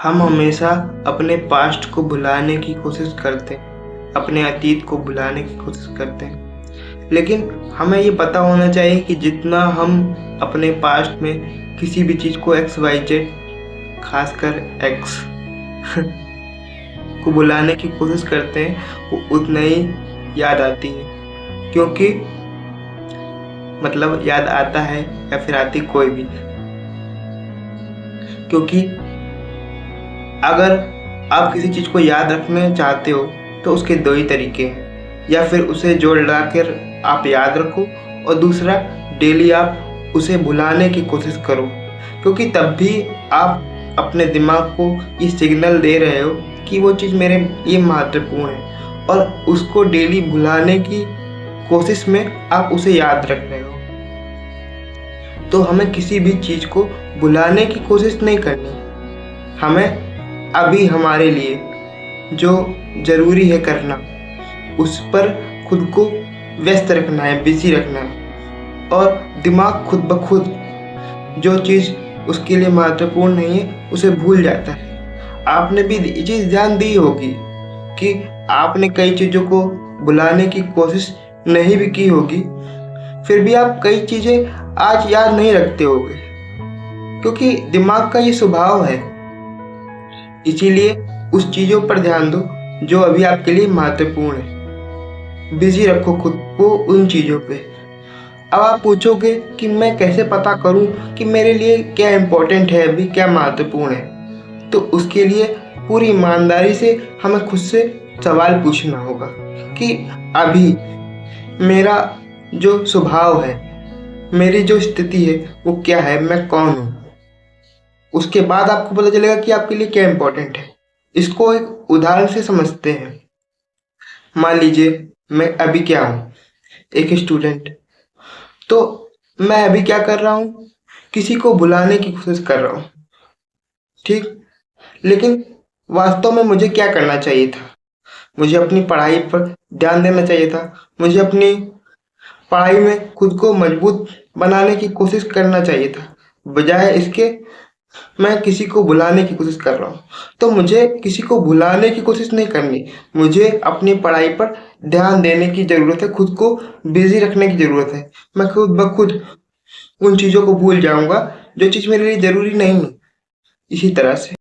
हम हमेशा अपने पास्ट को भुलाने की कोशिश करते हैं, अपने अतीत को भुलाने की कोशिश करते हैं। लेकिन हमें ये पता होना चाहिए कि जितना हम अपने पास्ट में किसी भी चीज़ को एक्स वाई जेड, खासकर एक्स को भुलाने की कोशिश करते हैं, वो उतना ही याद आती है। क्योंकि मतलब याद आता है या फिर आती कोई भी, क्योंकि अगर आप किसी चीज़ को याद रखना चाहते हो तो उसके दो ही तरीके हैं, या फिर उसे जोड़ लगा कर आप याद रखो, और दूसरा डेली आप उसे भुलाने की कोशिश करो। क्योंकि तब भी आप अपने दिमाग को ये सिग्नल दे रहे हो कि वो चीज़ मेरे लिए महत्वपूर्ण है, और उसको डेली भुलाने की कोशिश में आप उसे याद रख रहे हो। तो हमें किसी भी चीज़ को भुलाने की कोशिश नहीं करनी। हमें अभी हमारे लिए जो ज़रूरी है करना, उस पर खुद को व्यस्त रखना है, बिजी रखना है, और दिमाग खुद ब खुद जो चीज़ उसके लिए महत्वपूर्ण नहीं है उसे भूल जाता है। आपने भी ये चीज़ ध्यान दी होगी कि आपने कई चीज़ों को भुलाने की कोशिश नहीं भी की होगी, फिर भी आप कई चीज़ें आज याद नहीं रखते होगे, क्योंकि दिमाग का ये स्वभाव है। इसीलिए उस चीज़ों पर ध्यान दो जो अभी आपके लिए महत्वपूर्ण है। बिजी रखो खुद को उन चीज़ों पे। अब आप पूछोगे कि मैं कैसे पता करूं कि मेरे लिए क्या इम्पोर्टेंट है, अभी क्या महत्वपूर्ण है। तो उसके लिए पूरी ईमानदारी से हमें खुद से सवाल पूछना होगा कि अभी मेरा जो स्वभाव है, मेरी जो स्थिति है, वो क्या है, मैं कौन हूँ। उसके बाद आपको पता चलेगा कि आपके लिए क्या इम्पोर्टेंट है। इसको एक उदाहरण से समझते हैं। मान लीजिए मैं अभी क्या हूँ, एक स्टूडेंट। तो मैं अभी क्या कर रहा हूँ, किसी को बुलाने की कोशिश कर रहा हूँ, ठीक। लेकिन वास्तव में मुझे क्या करना चाहिए था? मुझे अपनी पढ़ाई पर ध्यान देना चाहिए था। मुझे अपनी पढ़ाई में खुद को मजबूत बनाने की कोशिश करना चाहिए था। बजाय इसके मैं किसी को भुलाने की कोशिश कर रहा हूँ। तो मुझे किसी को भुलाने की कोशिश नहीं करनी, मुझे अपनी पढ़ाई पर ध्यान देने की ज़रूरत है, खुद को बिजी रखने की ज़रूरत है। मैं खुद ब खुद उन चीज़ों को भूल जाऊँगा जो चीज़ मेरे लिए ज़रूरी नहीं है। इसी तरह से